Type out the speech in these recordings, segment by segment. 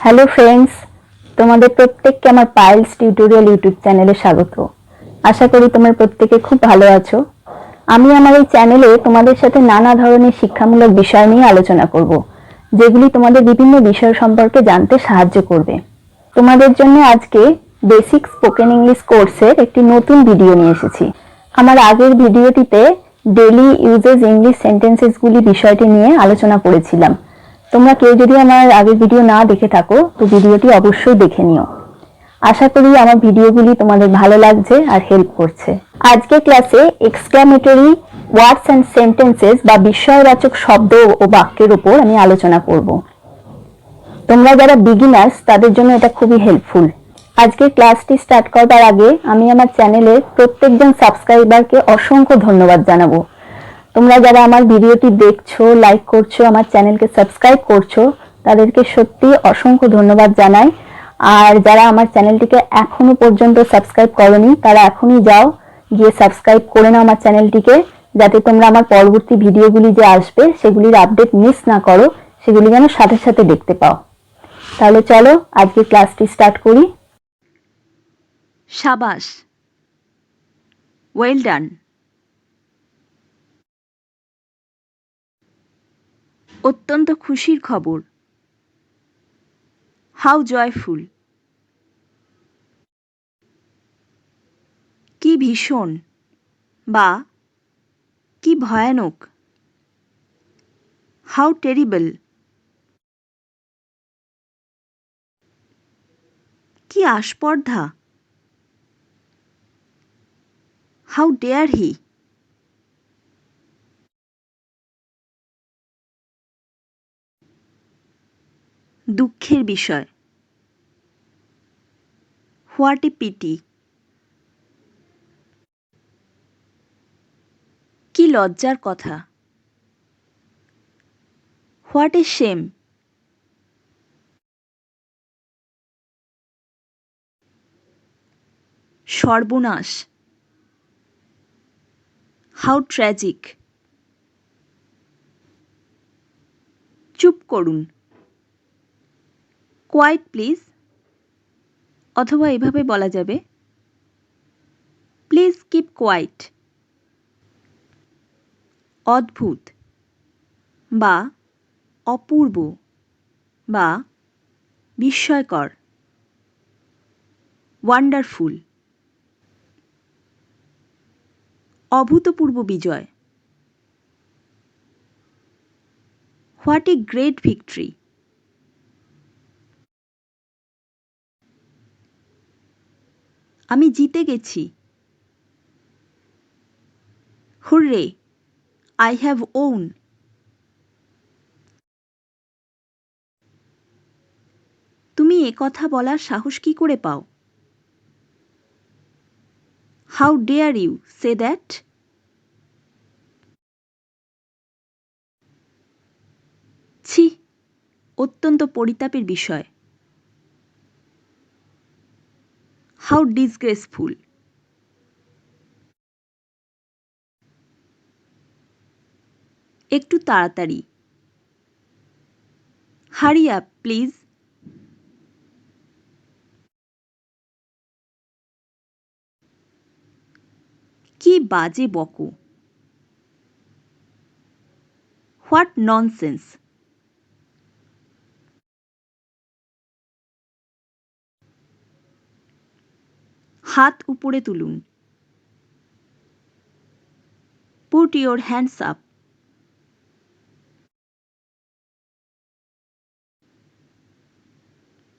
Hello friends, তোমাদের প্রত্যেককে আমার পাইলস টিউটোরিয়াল ইউটিউব চ্যানেলে স্বাগত। আশা করি তোমরা প্রত্যেকে খুব ভালো আছো। আমি আমার এই চ্যানেলে তোমাদের সাথে নানা ধরনের শিক্ষামূলক বিষয় নিয়ে আলোচনা করব, যেগুলি তোমাদের বিভিন্ন বিষয় সম্পর্কে জানতে সাহায্য করবে। তোমাদের জন্য আজকে বেসিক স্পোকেন ইংলিশ কোর্সের একটি নতুন ভিডিও নিয়ে এসেছি। আমার আগের ভিডিওটিতে ডেইলি ইউজেস ইংলিশ সেন্টেন্সেসগুলি বিষয়টি নিয়ে আলোচনা করেছিলাম। তোমরা কেউ যদি আমার আগের ভিডিও না দেখে থাকো তো ভিডিওটি অবশ্যই দেখে নিও। আশা করি আমার ভিডিওগুলি তোমাদের ভালো লাগছে আর হেল্প করছে। আজকে ক্লাসে এক্সক্লামেটরি ওয়ার্ডস অ্যান্ড সেন্টেন্সেস বা বিস্ময়বাচক শব্দ ও বাক্যের উপর আমি আলোচনা করব। তোমরা যারা বিগিনার্স তাদের জন্য এটা খুবই হেল্পফুল। আজকে ক্লাসটি স্টার্ট করবার আগে আমি আমার চ্যানেলের প্রত্যেকজন সাবস্ক্রাইবারকে অসংখ্য ধন্যবাদ জানাবো। তোমরা যারা আমার ভিডিওটি দেখছো, লাইক করছো, আমার চ্যানেলকে সাবস্ক্রাইব করছো, তাদেরকে সত্যি অসংখ্য ধন্যবাদ জানাই। আর যারা আমার চ্যানেলটিকে এখনো পর্যন্ত সাবস্ক্রাইব করোনি তারা এখনই যাও, গিয়ে সাবস্ক্রাইব করে নাও আমার চ্যানেলটিকে, যাতে তোমরা আমার পরবর্তী ভিডিওগুলি যে আসবে সেগুলির আপডেট মিস না করো, সেগুলি যেন সাথে সাথে দেখতে পাও। তাহলে চলো আজকে ক্লাসটি স্টার্ট করি। সাবাস, ওয়েল ডান। অত্যন্ত খুশির খবর, হাউ জয়ফুল। কি ভীষণ বা কি ভয়ানক, হাউ টেরিবল। কি আস্পর্ধা, হাউ ডেয়ার হি। দুঃখের বিষয়, হোয়াট এ পিটি। কি লজ্জার কথা, হোয়াট এ শেম। সর্বনাশ, হাউ ট্র্যাজিক। চুপ করুন, কোয়াইট প্লিজ, অথবা এভাবে বলা যাবে, প্লিজ কিপ কোয়াইট। অদ্ভুত বা অপূর্ব বা বিস্ময়কর, ওয়ান্ডারফুল। অভূতপূর্ব বিজয়, হোয়াট এ গ্রেট ভিক্টরি। আমি জিতে গেছি, হুররে, আই হ্যাভ ওন। তুমি একথা বলার সাহস কি করে পাও, how dare you say that. ছি, অত্যন্ত পরিতাপের বিষয়, হাউ ডিসগ্রেসফুল। একটু তাড়াতাড়ি, হারি আপ প্লিজ। কি বাজে বকো, হোয়াট ননসেন্স। হাত উপরে তুলুন, পুট ইয়োর হ্যান্ডস আপ।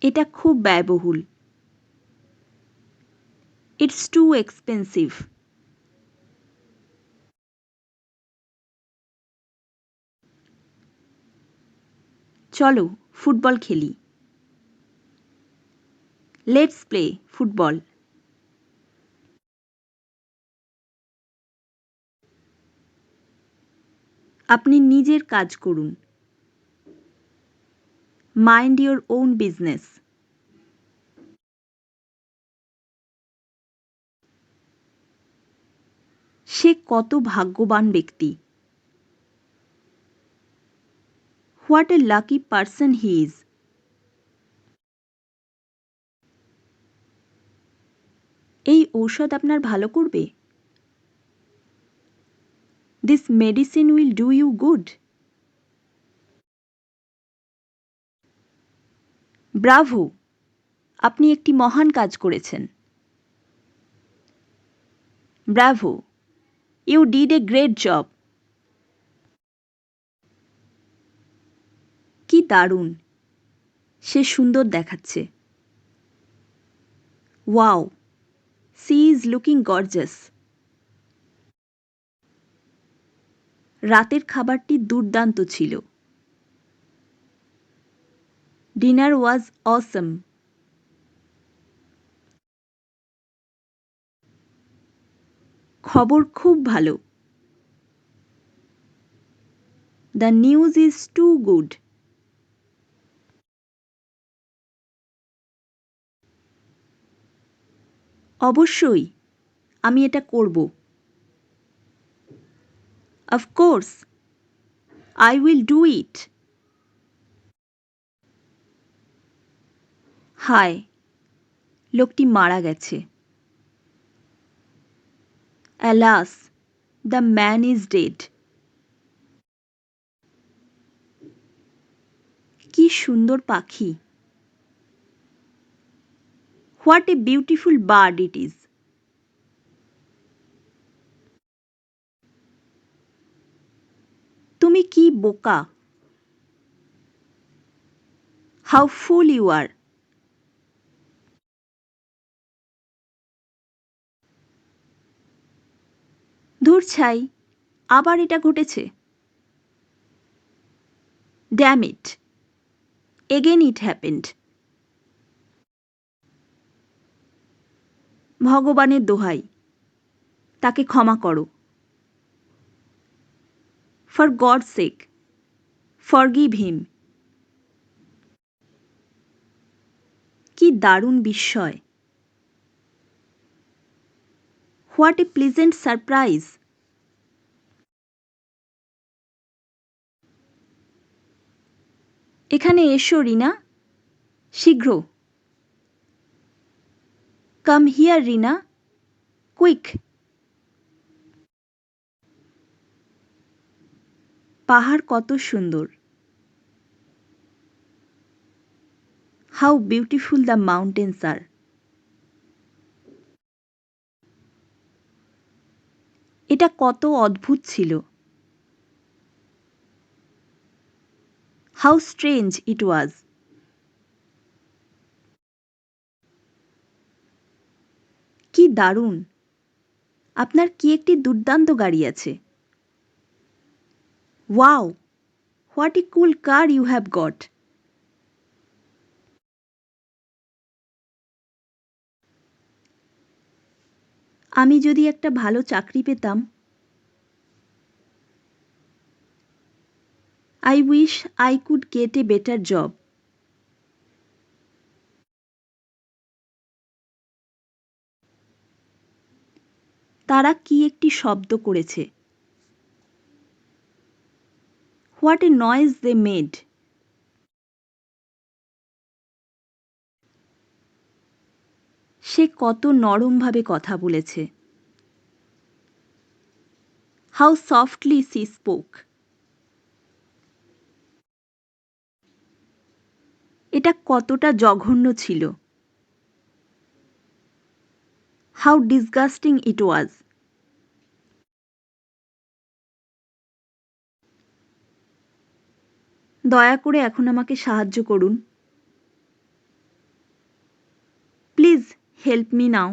এটা খুব ব্যয়বহুল, ইটস টু এক্সপেন্সিভ। চলো ফুটবল খেলি, লেটস প্লে ফুটবল। আপনি নিজের কাজ করুন, মাইন্ড ইয়োর ওন বিজনেস। সে কত ভাগ্যবান ব্যক্তি, what a lucky person he is. এই ঔষধ আপনার ভালো করবে? This medicine will do you good. Bravo! আপনি একটি মহান কাজ করেছেন। Bravo! You did a great job. কি দারুণ! সে সুন্দর দেখাচ্ছে। Wow! She is looking gorgeous. রাতের খাবারটি দুর্দান্ত ছিল। ডিনার ওয়াজ অসম। খবর খুব ভালো। The news is too good. অবশ্যই, আমি এটা করব। Of course, I will do it. হায়, লোকটি মারা গেছে। Alas, the man is dead. কি সুন্দর পাখি! What a beautiful bird it is. তুমি কি বোকা! How fool you are! ধুর ছাই, আবার এটা ঘটেছে। Damn it, again it happened. ভগবানের দোহাই, তাকে ক্ষমা করো। For God's sake, forgive him. কি দারুণ বিস্ময়! What a pleasant surprise! এখানে এসো রিনা, শীঘ্র। Come here Rina, quick. পাহাড় কত সুন্দর! How beautiful the mountains are! এটা কত অদ্ভুত ছিল! How strange it was! কি দারুণ! আপনার কি একটি দুর্দান্ত গাড়ি আছে। Wow! What a cool car you have got! আমি যদি একটা ভালো চাকরি পেতাম। I wish I could get a better job. তারা কি একটি শব্দ করেছে। What a noise they made! সে কত নরমভাবে কথা বলেছে। How softly she spoke! এটা কতটা জঘন্য ছিল। How disgusting it was! দয়া করে এখন আমাকে সাহায্য করুন। Please help me now.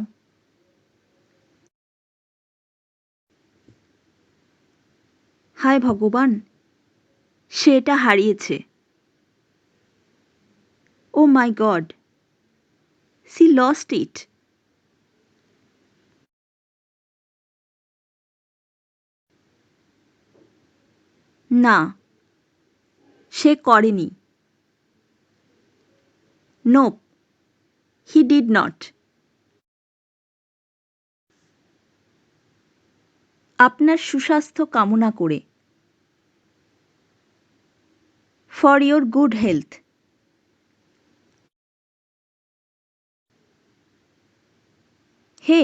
হায় ভগবান, সে এটা হারিয়েছে। Oh my God, she lost it. না, সে করেনি। Nope, he did not. আপনার সুস্বাস্থ্য কামনা করে। For your good health. হে,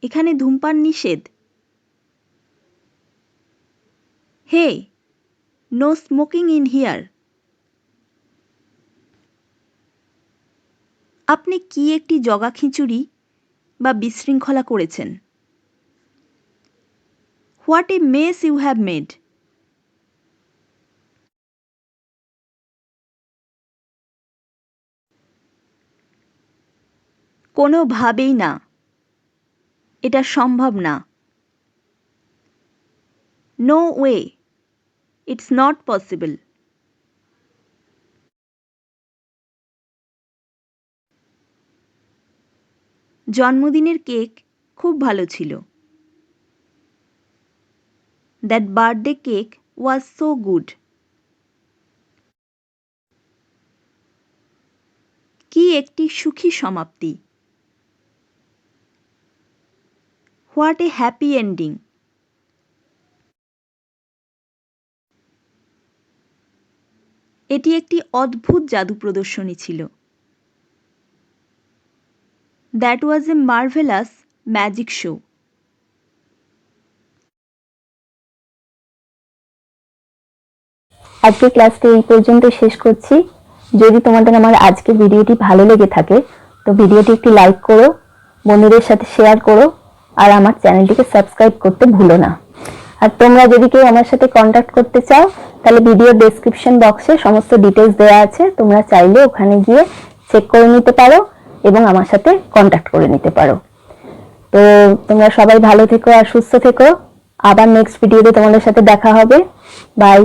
এখানে ধূমপান নিষেধ। Hey, no smoking in here. আপনি কি একটি জগাখিচুড়ি বা বিশৃঙ্খলা করেছেন? What a mess you have made. কোনোভাবেই না, এটা সম্ভব না। No way, it's not possible. জন্মদিনের কেক খুব ভালো ছিল। That birthday cake was so good. কি একটি সুখী সমাপ্তি। What a happy ending. এটি একটি অদ্ভুত জাদু প্রদর্শনী ছিল। That was a marvellous magic show. আজকে ক্লাসটি এই পর্যন্ত শেষ করছি। যদি তোমাদের আমার আজকের ভিডিওটি ভালো লেগে থাকে তো ভিডিওটি একটি লাইক করো, বন্ধুদের সাথে শেয়ার করো, আর আমার চ্যানেলটিকে সাবস্ক্রাইব করতে ভুলো না। আর তোমরা যদি কেউ আমার সাথে কন্ট্যাক্ট করতে চাও তাহলে ভিডিও ডেসক্রিপশন বক্সে সমস্ত ডিটেলস দেওয়া আছে, তোমরা চাইলে ওখানে গিয়ে চেক করে নিতে পারো এবং আমার সাথে কন্ট্যাক্ট করে নিতে পারো। তো তোমরা সবাই ভালো থেকো আর সুস্থ থেকো। আবার নেক্সট ভিডিওতে তোমাদের সাথে দেখা হবে। বাই।